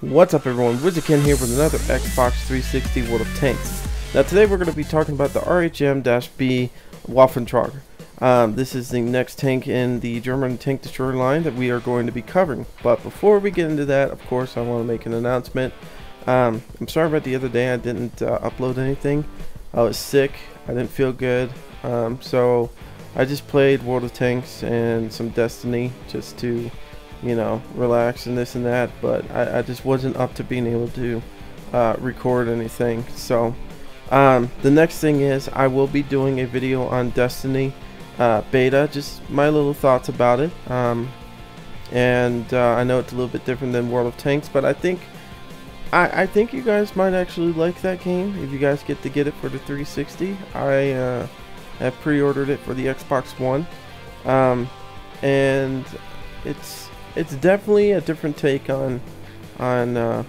What's up everyone, WizardKen here with another Xbox 360 World of Tanks. Now today we're going to be talking about the Rhm B.WT. This is the next tank in the German tank destroyer line that we are going to be covering. But before we get into that, of course, I want to make an announcement. I'm sorry about the other day I didn't upload anything. I was sick, I didn't feel good, so I just played World of Tanks and some Destiny just to, you know, relax and this and that, but I just wasn't up to being able to record anything. So the next thing is I will be doing a video on Destiny beta, just my little thoughts about it, and I know it's a little bit different than World of Tanks, but I think you guys might actually like that game if you guys get it for the 360. I have pre-ordered it for the Xbox One, and it's definitely a different take on a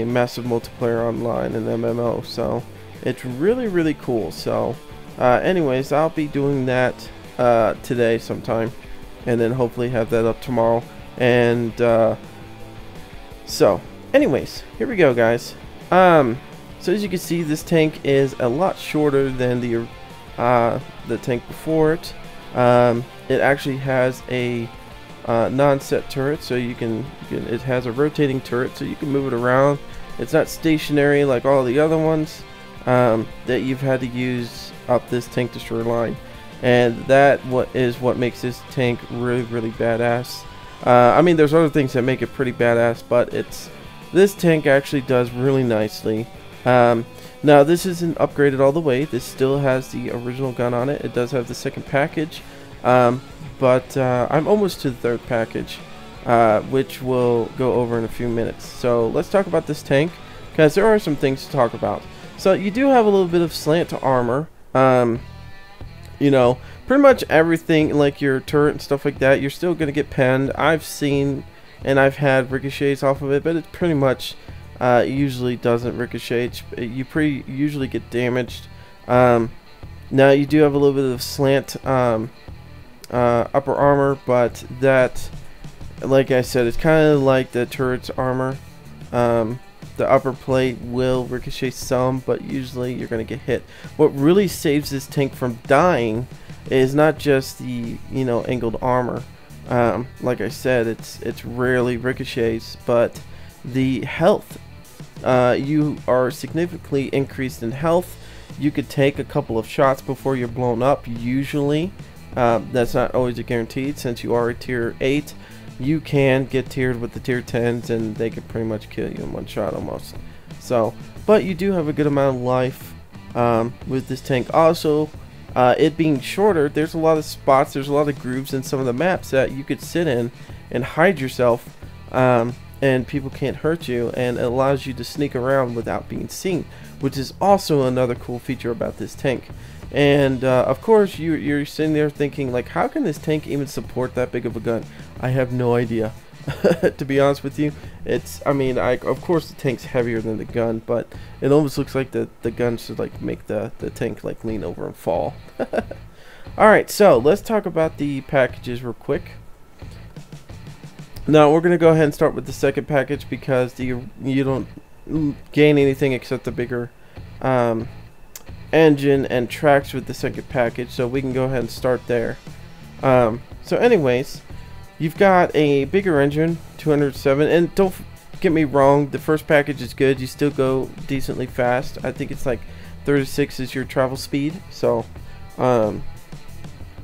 massive multiplayer online and MMO, so it's really cool. So anyways, I'll be doing that today sometime, and then hopefully have that up tomorrow. And so anyways, here we go, guys. So as you can see, this tank is a lot shorter than the tank before it. It actually has a non-set turret, so it has a rotating turret, so you can move it around. It's not stationary like all the other ones that you've had to use up this tank destroyer line, and that is what makes this tank really badass. I mean, there's other things that make it pretty badass, but this tank actually does really nicely. Now this isn't upgraded all the way. This still has the original gun on it. It does have the second package, but I'm almost to the third package, which we'll go over in a few minutes. So let's talk about this tank, because there are some things to talk about. So you do have a little bit of slant to armor. You know, pretty much everything, like your turret and stuff like that, you're still going to get penned. I've seen and I've had ricochets off of it, but it pretty much usually doesn't ricochet. You usually get damaged. Now you do have a little bit of slant upper armor, but that, like I said, it's kind of like the turret's armor. The upper plate will ricochet some, but usually you're going to get hit. What really saves this tank from dying is not just the, you know, angled armor. Like I said, it's rarely ricochets, but the health. You are significantly increased in health. You could take a couple of shots before you're blown up, usually. That's not always a guaranteed. Since you are a tier 8, you can get tiered with the tier 10s, and they can pretty much kill you in one shot almost. So, but you do have a good amount of life with this tank. Also, it being shorter, there's a lot of spots, there's a lot of grooves in some of the maps that you could sit in and hide yourself, and people can't hurt you, and it allows you to sneak around without being seen, which is also another cool feature about this tank. And of course you're sitting there thinking, like, how can this tank even support that big of a gun? I have no idea. To be honest with you, I mean, of course the tank's heavier than the gun, but it almost looks like the gun should like make the tank like lean over and fall. Alright, so let's talk about the packages real quick. Now we're gonna go ahead and start with the second package, because you don't gain anything except the bigger engine and tracks with the second package, so we can go ahead and start there. So anyways, you've got a bigger engine, 207, and don't get me wrong, the first package is good. You still go decently fast. I think it's like 36 is your travel speed, so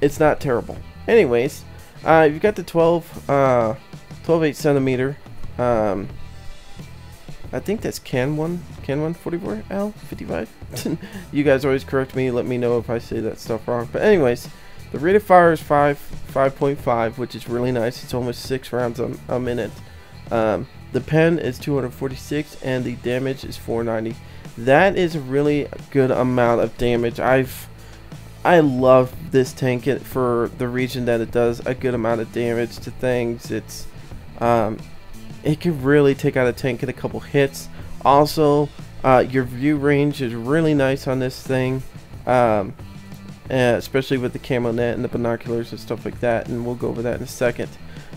it's not terrible. Anyways, you've got the 12.8 centimeter. I think that's Can 144L 55. You guys always correct me, let me know if I say that stuff wrong. But anyways, the rate of fire is 5.5, which is really nice. It's almost 6 rounds a minute. The pen is 246, and the damage is 490. That is a really good amount of damage. I love this tank for the reason that it does a good amount of damage to things. It can really take out a tank in a couple hits. Also, your view range is really nice on this thing, especially with the camo net and the binoculars and stuff like that, and we'll go over that in a second.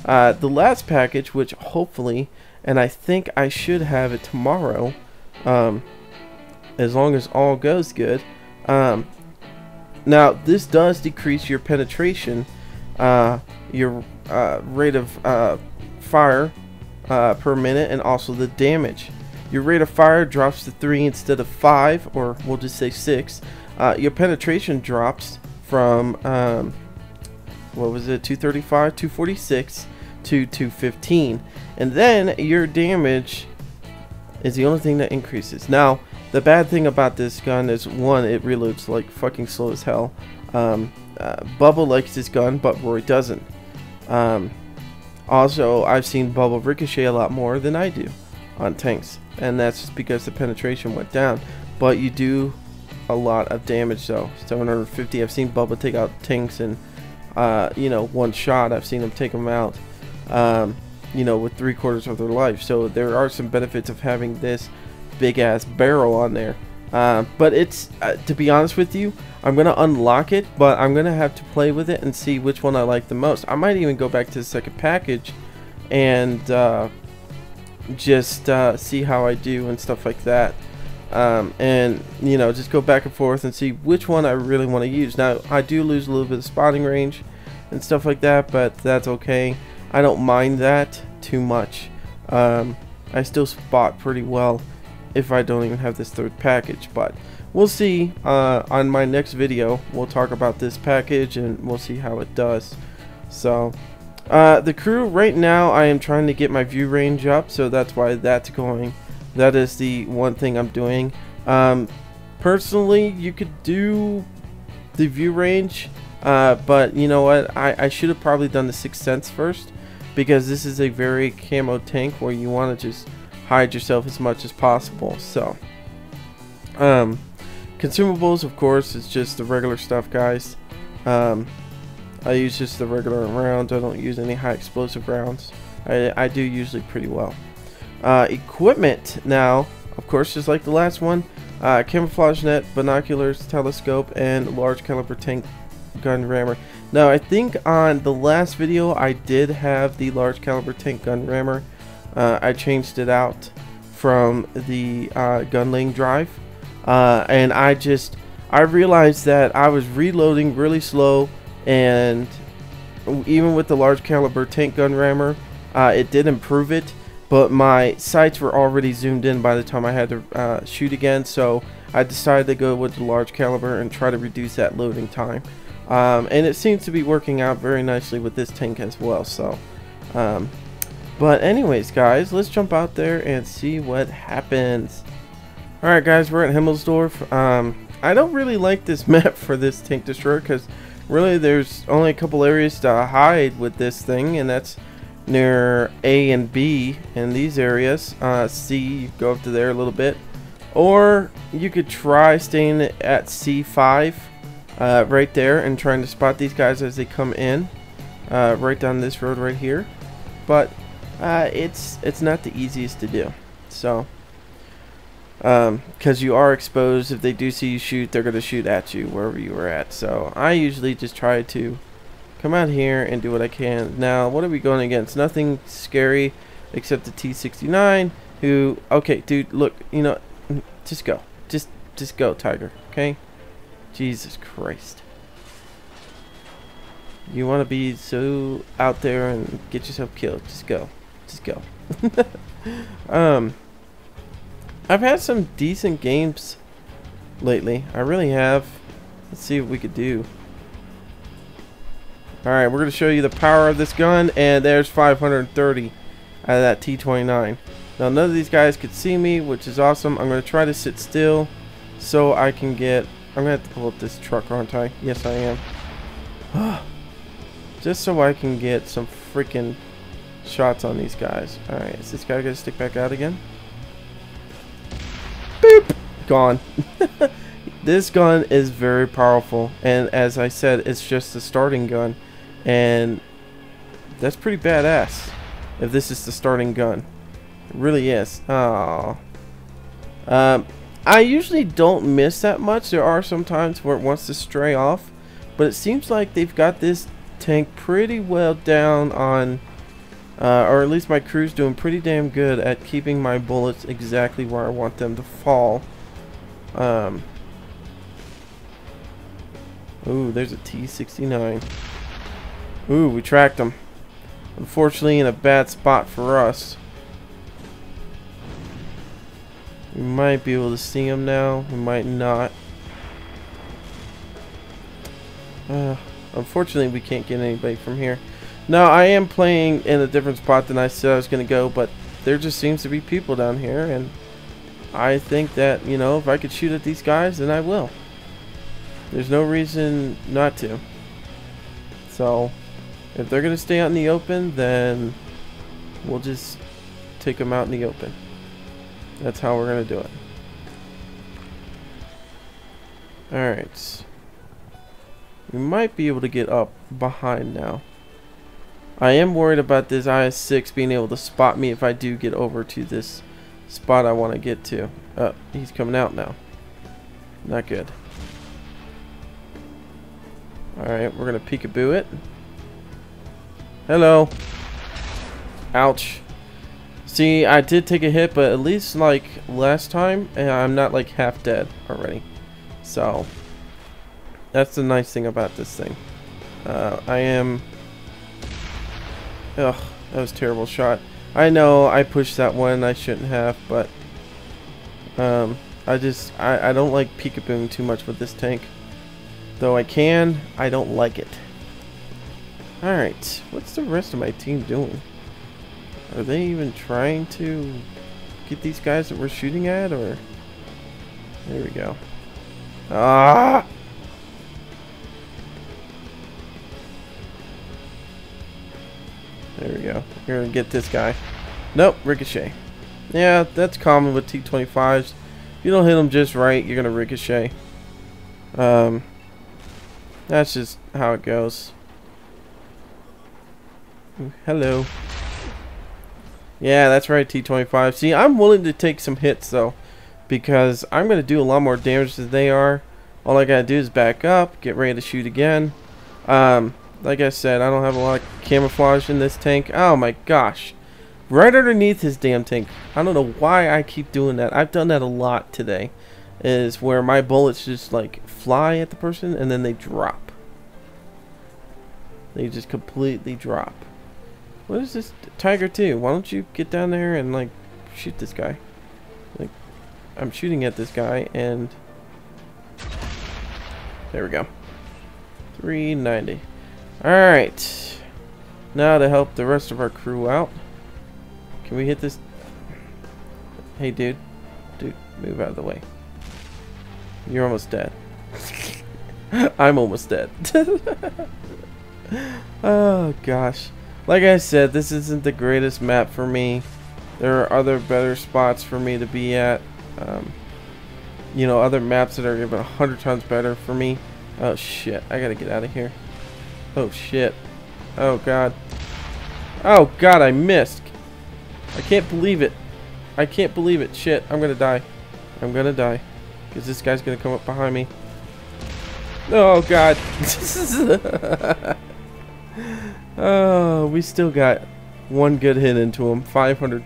The last package, which hopefully, and I think I should have it tomorrow, as long as all goes good. Now this does decrease your penetration, your rate of fire per minute, and also the damage. Your rate of fire drops to 3 instead of 5, or we'll just say 6. Your penetration drops from what was it, 235, 246 to 215, and then your damage is the only thing that increases. Now the bad thing about this gun is, one, it reloads like fucking slow as hell. Bubba likes this gun, but Roy doesn't. Also, I've seen Bubba ricochet a lot more than I do on tanks, and that's just because the penetration went down. But you do a lot of damage though. 750. I've seen Bubba take out tanks in you know, one shot. I've seen him take them out you know, with 3/4 of their life. So there are some benefits of having this big ass barrel on there. But it's to be honest with you, I'm gonna unlock it, but I'm gonna have to play with it and see which one I like the most. I might even go back to the second package and just see how I do and stuff like that, and you know, just go back and forth and see which one I really want to use. Now I do lose a little bit of spotting range and stuff like that, but that's okay. I don't mind that too much. I still spot pretty well if I don't even have this third package, but we'll see. On my next video we'll talk about this package and we'll see how it does. So the crew right now, I am trying to get my view range up, so that's why that's going. That is the one thing I'm doing. Personally, you could do the view range, but you know what, I should have probably done the 6th Sense first, because this is a very camo tank where you want to just hide yourself as much as possible. So consumables, of course, is just the regular stuff, guys. I use just the regular rounds. I don't use any high explosive rounds. I do usually pretty well. Equipment now, of course, just like the last one, camouflage net, binoculars, telescope, and large caliber tank gun rammer. Now I think on the last video I did have the large caliber tank gun rammer. I changed it out from the gun laying drive, and I realized that I was reloading really slow, and even with the large caliber tank gun rammer, it did improve it, but my sights were already zoomed in by the time I had to shoot again, so I decided to go with the large caliber and try to reduce that loading time. And it seems to be working out very nicely with this tank as well. So but anyways, guys, let's jump out there and see what happens. Alright guys, we're at Himmelsdorf. I don't really like this map for this tank destroyer, because really there's only a couple areas to hide with this thing, and that's near A and B in these areas. C, you go up to there a little bit, or you could try staying at C5 right there and trying to spot these guys as they come in right down this road right here. But it's not the easiest to do, so because you are exposed. If they do see you shoot, they're going to shoot at you wherever you are at. So I usually just try to come out here and do what I can. Now what are we going against? Nothing scary except the T69, who, okay dude, look, you know, just go, just go, Tiger, okay? Jesus Christ, you want to be so out there and get yourself killed, just go. I've had some decent games lately, I really have. Let's see what we could do. Alright, we're going to show you the power of this gun, and there's 530 out of that T29. Now none of these guys could see me, which is awesome. I'm going to try to sit still so I can get, I'm going to have to pull up this truck, aren't I? Yes I am. Just so I can get some freaking shots on these guys. Alright, is this guy going to stick back out again? Boop! Gone. This gun is very powerful, and as I said, it's just the starting gun, and that's pretty badass if this is the starting gun. It really is. Oh. I usually don't miss that much. There are some times where it wants to stray off, but it seems like they've got this tank pretty well down on or at least my crew's doing pretty damn good at keeping my bullets exactly where I want them to fall. Ooh, there's a T-69. Ooh, we tracked them. Unfortunately, in a bad spot for us. We might be able to see him now. We might not. Unfortunately, we can't get anybody from here. Now, I am playing in a different spot than I said I was going to go, but there just seems to be people down here, and I think that, you know, if I could shoot at these guys, then I will. There's no reason not to. So, if they're going to stay out in the open, then we'll just take them out in the open. That's how we're going to do it. Alright. We might be able to get up behind now. I am worried about this IS-6 being able to spot me if I do get over to this spot I want to get to. He's coming out now. Not good. Alright, we're going to peekaboo it. Hello. Ouch. See, I did take a hit, but at least like last time, I'm not like half dead already. So, that's the nice thing about this thing. I am... Ugh, that was a terrible shot. I know I pushed that one, I shouldn't have, but... I don't like peekabooing too much with this tank. Though I can, I don't like it. Alright, what's the rest of my team doing? Are they even trying to get these guys that we're shooting at, or... There we go. Ah! There we go. We're gonna get this guy. Nope, ricochet. Yeah, that's common with T-25s. If you don't hit them just right, you're gonna ricochet. That's just how it goes. Ooh, hello. Yeah, that's right, T-25. See, I'm willing to take some hits, though, because I'm going to do a lot more damage than they are. All I got to do is back up, get ready to shoot again. Like I said, I don't have a lot of camouflage in this tank. Oh, my gosh. Right underneath his damn tank. I don't know why I keep doing that. I've done that a lot today. Is where my bullets just, like, fly at the person, and then they drop. They just completely drop. What is this? Tiger 2, why don't you get down there and like shoot this guy? Like, I'm shooting at this guy and there we go. 390. Alright. Now to help the rest of our crew out. Can we hit this? Hey dude. Dude, move out of the way. You're almost dead. I'm almost dead. Oh gosh. Like I said, this isn't the greatest map for me. There are other better spots for me to be at. You know, other maps that are even 100 times better for me. Oh shit, I gotta get out of here. Oh shit. Oh god. Oh god, I missed. I can't believe it. I can't believe it. Shit, I'm gonna die. I'm gonna die. Because this guy's gonna come up behind me. Oh god. Oh, we still got one good hit into him, 500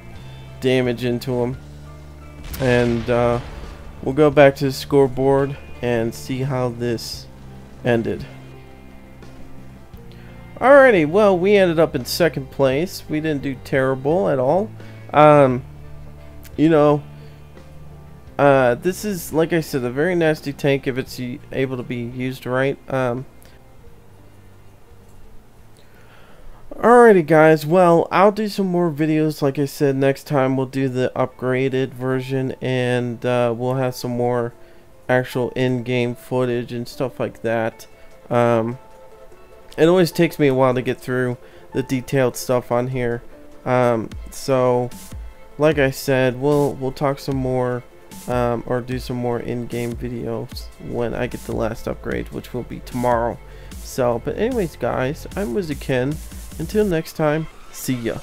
damage into him, and we'll go back to the scoreboard and see how this ended. Alrighty, well, we ended up in second place. We didn't do terrible at all. You know, this is, like I said, a very nasty tank if it's able to be used right. Alrighty guys, well, I'll do some more videos. Like I said, next time we'll do the upgraded version, and we'll have some more actual in-game footage and stuff like that. It always takes me a while to get through the detailed stuff on here. So like I said, we'll talk some more or do some more in-game videos when I get the last upgrade, which will be tomorrow. So, but anyways guys, I'm WizardKen. Until next time, see ya.